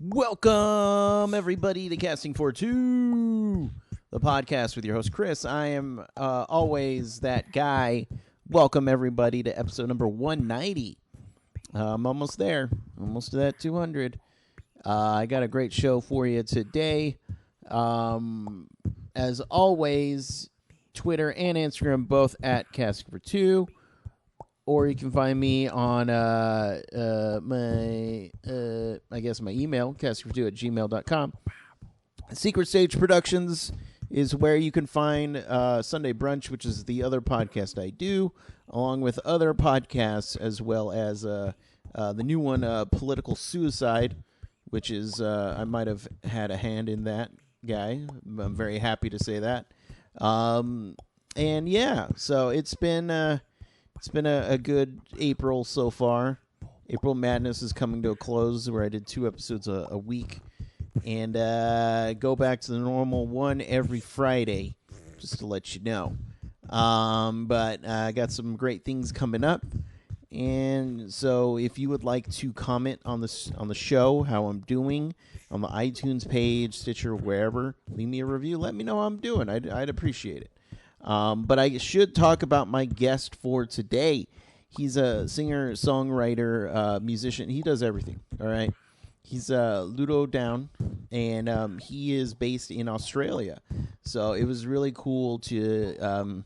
Welcome, everybody, to Casting for Two, the podcast with your host, Chris. I am always that guy. Welcome, everybody, to episode number 190. I'm almost there, almost to that 200. I got a great show for you today. As always, Twitter and Instagram both at Casting for Two. Or you can find me on my email, castingfor2@gmail.com. Secret Stage Productions is where you can find Sunday Brunch, which is the other podcast I do, along with other podcasts, as well as the new one, Political Suicide, which is, I might have had a hand in that guy. I'm very happy to say that. And yeah, so it's been a good April so far. April Madness is coming to a close, where I did 2 episodes a week. And go back to the normal one every Friday, just to let you know. But I got some great things coming up. And so if you would like to comment on the show, how I'm doing, on the iTunes page, Stitcher, wherever, leave me a review. Let me know how I'm doing. I'd appreciate it. But I should talk about my guest for today. He's a singer, songwriter, musician. He does everything, all right? He's Ludodowwn, and he is based in Australia. So it was really cool to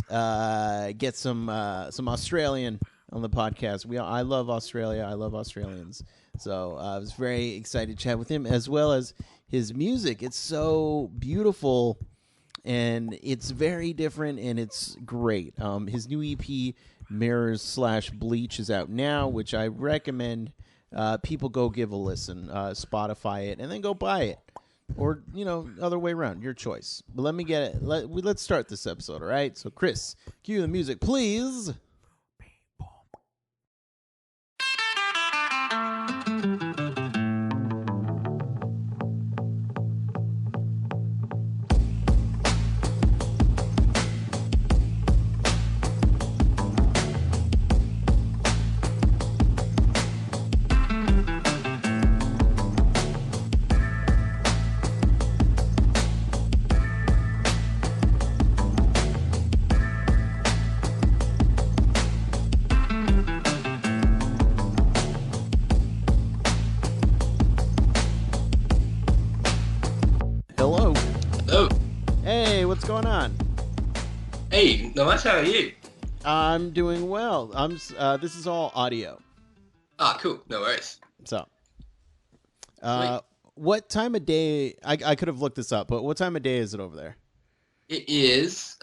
get some Australian on the podcast. I love Australia. I love Australians. So I was very excited to chat with him, as well as his music. It's so beautiful. And it's very different, and it's great. His new EP, Mirrors/Bleach, is out now, which I recommend people go give a listen. Spotify it, and then go buy it. Or, other way around, your choice. But let me get it. Let's start this episode, all right? So, Chris, cue the music, please. What's going on? Hey, not much. How are you? I'm doing well. This is all audio. Ah, cool. No worries. So, what time of day? I could have looked this up, but what time of day is it over there? It is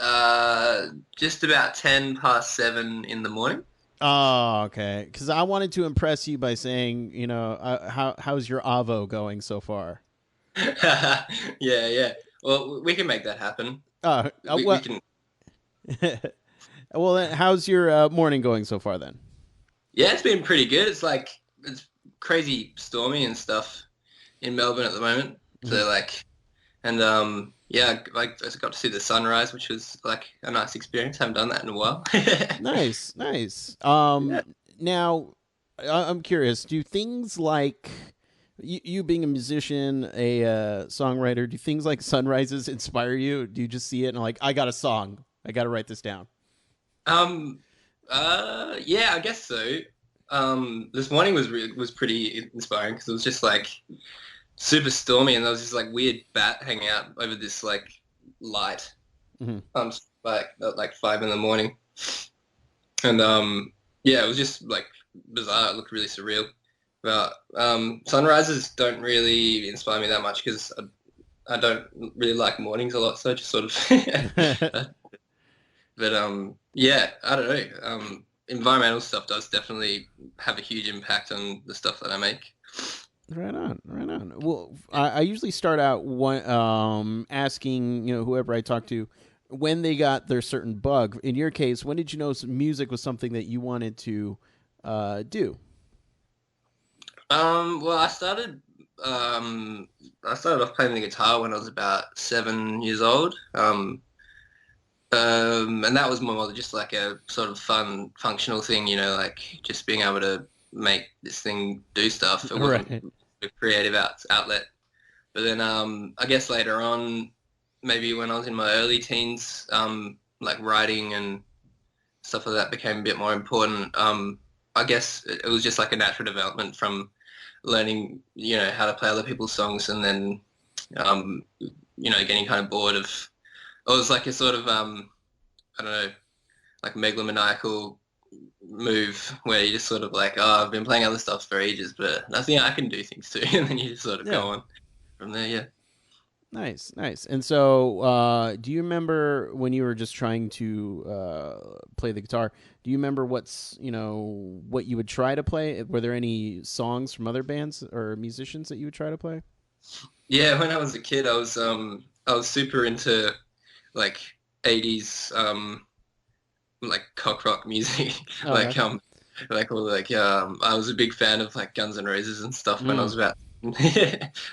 just about 10 past 7 in the morning. Oh, okay. Because I wanted to impress you by saying, how's your Avo going so far? Yeah. Well, we can make that happen. We can. Well, then, how's your morning going so far then? Yeah, it's been pretty good. It's crazy stormy and stuff in Melbourne at the moment. So I just got to see the sunrise, which was a nice experience. Haven't done that in a while. Nice. Yeah. Now, I'm curious. Do things like you being a musician, a songwriter, do things like sunrises inspire you? Do you just see it and I got a song, I got to write this down? Yeah, I guess so. This morning was pretty inspiring because it was just super stormy, and there was this weird bat hanging out over this light. Mm-hmm. At 5 in the morning, and it was just bizarre. It looked really surreal. But sunrises don't really inspire me that much because I don't really like mornings a lot, so I just sort of. But I don't know. Environmental stuff does definitely have a huge impact on the stuff that I make. Right on. Well, I usually start out asking whoever I talk to when they got their certain bug. In your case, when did you know music was something that you wanted to do? Well, I started off playing the guitar when I was about 7 years old. And that was more just a sort of fun, functional thing, just being able to make this thing do stuff. It wasn't creative outlet. But then I guess later on, maybe when I was in my early teens, like writing and stuff like that became a bit more important. I guess it was just like a natural development from learning, how to play other people's songs, and then, getting kind of bored of. It was like a sort of, I don't know, like megalomaniacal move where you just sort of like, oh, I've been playing other stuff for ages, but I think I can do things too, and then you just sort of go on from there. Yeah. Nice, nice. And so, do you remember when you were just trying to play the guitar? Do you remember what you would try to play? Were there any songs from other bands or musicians that you would try to play? Yeah, when I was a kid, I was super into like 80s like cock rock music. Okay. I was a big fan of like Guns N' Roses and stuff when I Mm, was about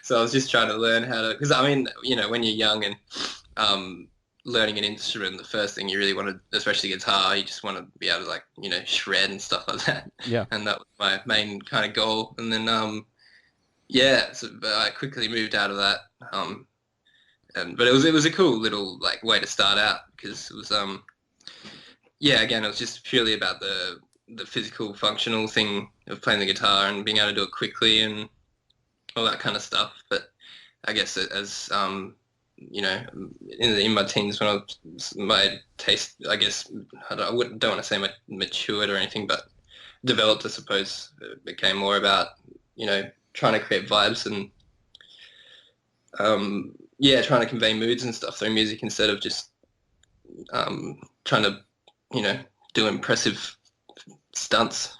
so I was just trying to learn how to, because I mean, when you're young and learning an instrument, the first thing you really want to, especially guitar, you just want to be able to like, shred and stuff like that. yeah. And that was my main kind of goal. And then yeah, so but I quickly moved out of that. But it was a cool little like way to start out, because it was yeah, again, it was just purely about the physical functional thing of playing the guitar and being able to do it quickly and all that kind of stuff. But I guess as in my teens, when my taste, I guess, don't want to say matured or anything, but developed, I suppose. It became more about trying to create vibes and yeah, trying to convey moods and stuff through music instead of just trying to do impressive stunts.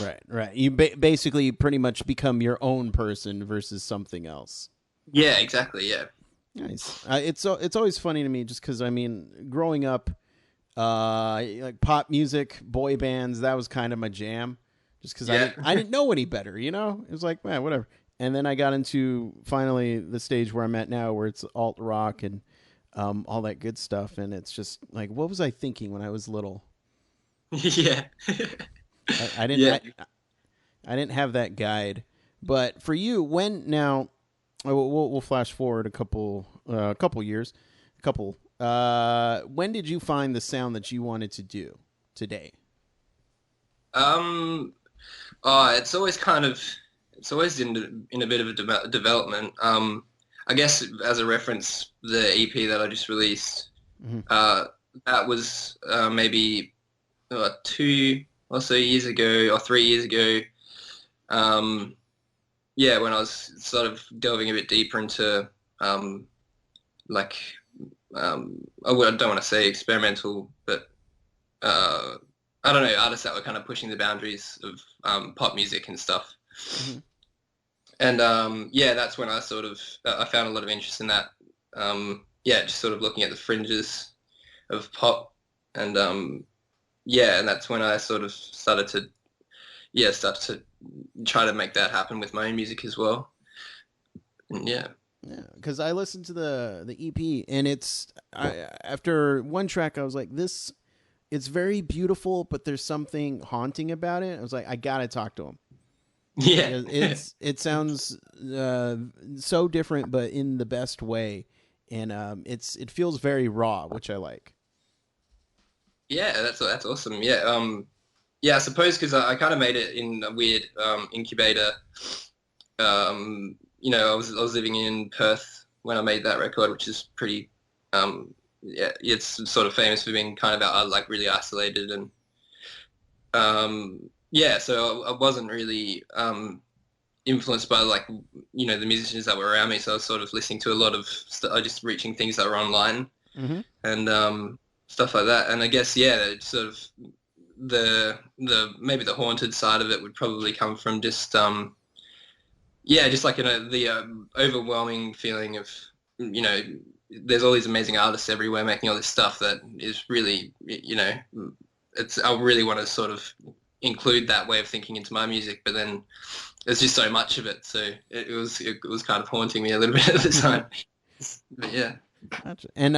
Right, right. You basically pretty much become your own person versus something else. Yeah, exactly. Yeah. Nice. It's always funny to me just because I mean, growing up, like pop music, boy bands, that was kind of my jam. Just because Yeah. I didn't know any better, you know. It was like, man, whatever. And then I got into finally the stage where I'm at now, where it's alt rock and all that good stuff, and it's just like, what was I thinking when I was little? Yeah. I didn't Yeah. I didn't have that guide. But for you, when now we'll flash forward a couple years, a couple. When did you find the sound that you wanted to do today? Um. It's always in a bit of a development. I guess as a reference, the EP that I just released, Mm-hmm. that was maybe 2 or so years ago, or 3 years ago. Um, yeah, when I was sort of delving a bit deeper into like I don't want to say experimental, but uh, I don't know, artists that were kind of pushing the boundaries of pop music and stuff. Mm-hmm. And yeah, that's when I found a lot of interest in that. Yeah, just sort of looking at the fringes of pop, and yeah, and that's when I sort of start to try to make that happen with my own music as well. And yeah. Yeah, because I listened to the EP, and after one track, I was like, this. It's very beautiful, but there's something haunting about it. I was like, I gotta talk to him. Yeah. It sounds so different, but in the best way, and it feels very raw, which I like. Yeah, that's awesome. Yeah, yeah, I suppose because I kind of made it in a weird incubator. I was living in Perth when I made that record, which is pretty. Yeah, it's sort of famous for being kind of like really isolated, and yeah, so I wasn't really influenced by like the musicians that were around me. So I was sort of listening to a lot of just reaching things that were online Mm-hmm. and stuff like that. And I guess yeah, it's sort of the maybe the haunted side of it would probably come from just yeah, just like the overwhelming feeling of there's all these amazing artists everywhere making all this stuff that is really I really want to sort of include that way of thinking into my music, but then there's just so much of it, so it was kind of haunting me a little bit at the time. But yeah. Gotcha. And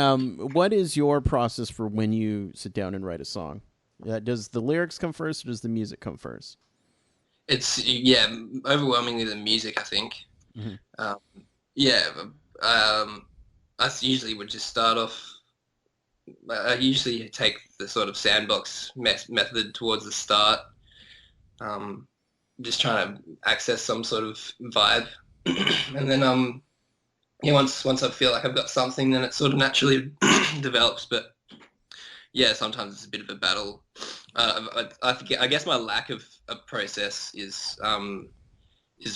what is your process for when you sit down and write a song? Does the lyrics come first, or does the music come first? It's yeah, overwhelmingly the music, I think. Mhm. Um, yeah, I usually would just start off. I usually take the sort of sandbox method towards the start, um, just trying to access some sort of vibe, and then yeah, once I feel like I've got something, then it sort of naturally develops. But yeah, sometimes it's a bit of a battle. I guess my lack of a process is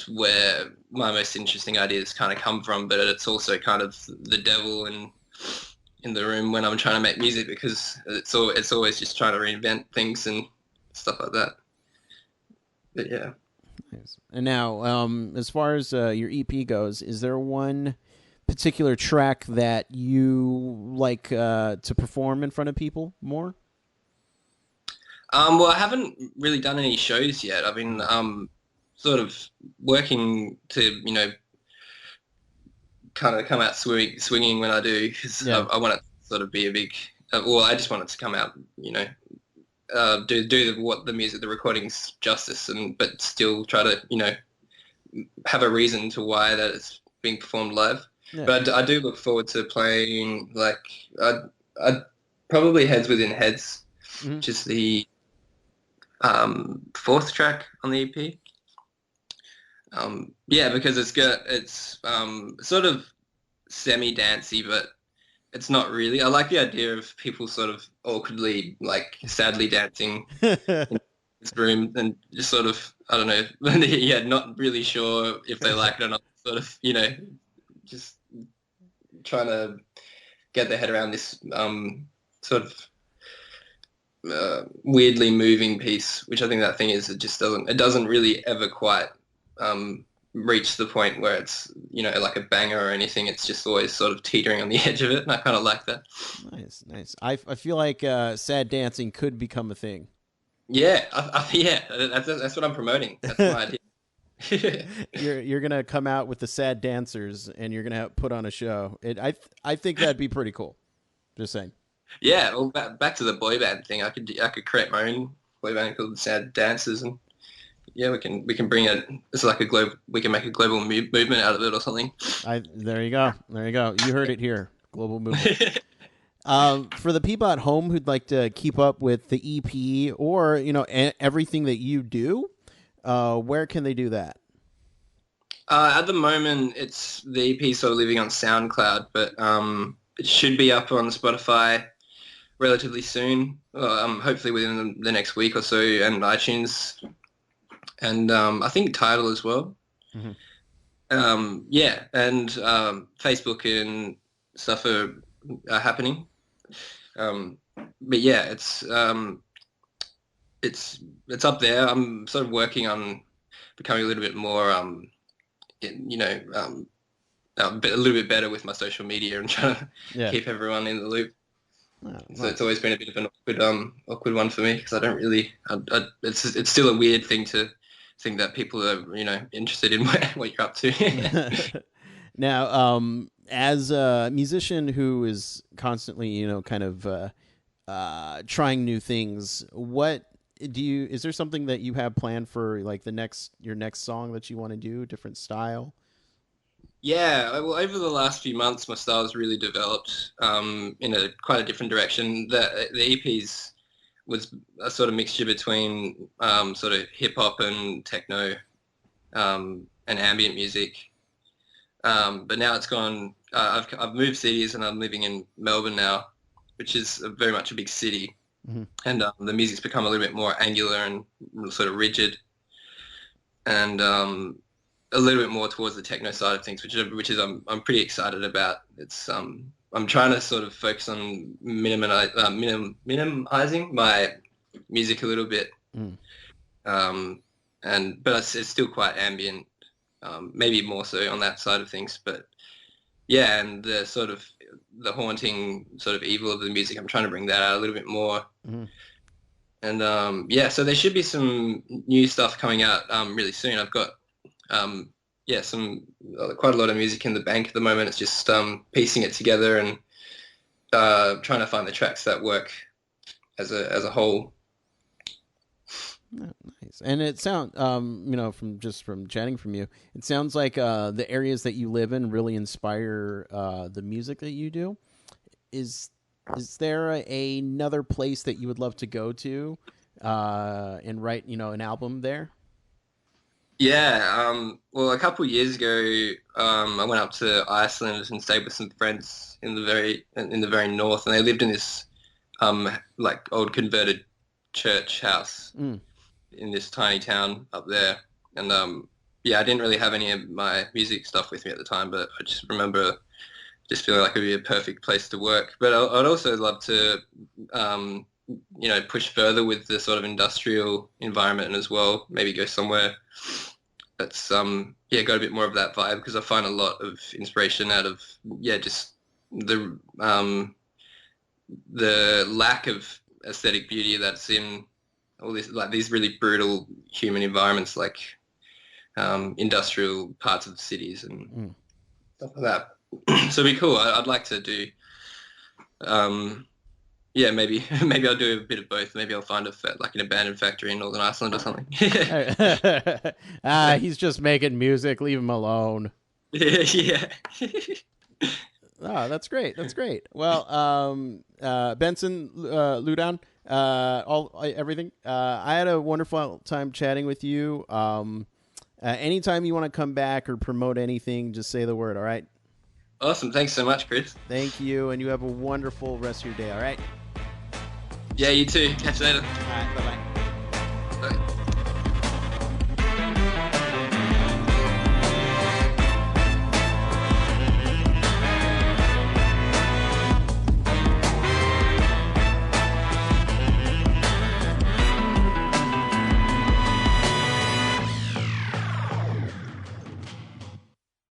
where my most interesting ideas kind of come from, but it's also kind of the devil in the room when I'm trying to make music, because it's always just trying to reinvent things and stuff like that. But yeah. Nice. And now, as far as your EP goes, is there one particular track that you like to perform in front of people more? Well, I haven't really done any shows yet. I've been sort of working to, kind of come out swinging when I do, because Yeah. I want it to sort of be a big. Well, I just want it to come out, do the music, the recordings justice, and but still try to, have a reason to why that it's being performed live. Yeah. But I do look forward to playing, like, I probably Heads Within Heads, Mhm. which is the fourth track on the EP. Yeah, because it's sort of semi-dancey, but it's not really. I like the idea of people sort of awkwardly, like, sadly dancing in this room, and just sort of, I don't know, yeah, not really sure if they like it or not. Sort of, just trying to get their head around this sort of weirdly moving piece, which I think that thing is, it doesn't really ever quite reach the point where it's, like a banger or anything. It's just always sort of teetering on the edge of it, and I kind of like that. Nice, nice. I feel like sad dancing could become a thing. Yeah, yeah, that's what I'm promoting. That's my idea. You're gonna come out with the sad dancers, and you're gonna put on a show. I think that'd be pretty cool. Just saying. Yeah, well, back to the boy band thing. I could create my own boy band called the Sad Dancers, and yeah, we can bring it. It's like a globe. We can make a global movement out of it or something. There you go. There you go. You heard it here. Global movement. For the people at home who'd like to keep up with the EP or everything that you do, where can they do that? At the moment, it's the EP sort of living on SoundCloud, but it should be up on Spotify relatively soon. Hopefully within the next week or so, and iTunes, and I think Tidal as well. Yeah, and Facebook and stuff are happening. But yeah, it's up there. I'm sort of working on becoming a little bit more, a little bit better with my social media and trying to keep everyone in the loop. Oh, so it's always been a bit of an awkward one for me, because I don't really. It's still a weird thing to think that people are interested in what you're up to. Now, as a musician who is constantly kind of trying new things, is there something that you have planned for, like your next song that you want to do, different style? Yeah, well, over the last few months, my style has really developed in quite a different direction. The EPs was a sort of mixture between sort of hip hop and techno and ambient music. But now it's gone. I've moved cities, and I'm living in Melbourne now, which is very much a big city, and the music's become a little bit more angular and sort of rigid, and a little bit more towards the techno side of things, which is I'm pretty excited about. It's I'm trying to sort of focus on minimizing my music a little bit, but it's still quite ambient, maybe more so on that side of things. But yeah, and the haunting sort of evil of the music, I'm trying to bring that out a little bit more. And yeah, so there should be some new stuff coming out really soon. I've got quite a lot of music in the bank at the moment. It's just piecing it together and trying to find the tracks that work as a whole. Oh, Nice. And it sounds, from chatting from you, it sounds like the areas that you live in really inspire the music that you do. Is there another place that you would love to go to and write, an album there? Yeah. Well, a couple of years ago, I went up to Iceland and stayed with some friends in the very north, and they lived in this like old converted church house in this tiny town up there. And yeah, I didn't really have any of my music stuff with me at the time, but I just remember just feeling like it would be a perfect place to work. But I'd also love to, push further with the sort of industrial environment as well. Maybe go somewhere that's, got a bit more of that vibe, because I find a lot of inspiration out of, just the lack of aesthetic beauty that's in all this, like these really brutal human environments, like industrial parts of the cities and stuff like that. So it'd be cool. I'd like to do, maybe I'll do a bit of both. Maybe I'll find like an abandoned factory in Northern Iceland or something. He's just making music. Leave him alone. Yeah. Oh, that's great. That's great. Well, Benson, Ludodowwn, everything. I had a wonderful time chatting with you. Anytime you want to come back or promote anything, just say the word. All right. Awesome. Thanks so much, Chris. Thank you. And you have a wonderful rest of your day. All right. Yeah, you too. Catch you later. All right. Bye-bye.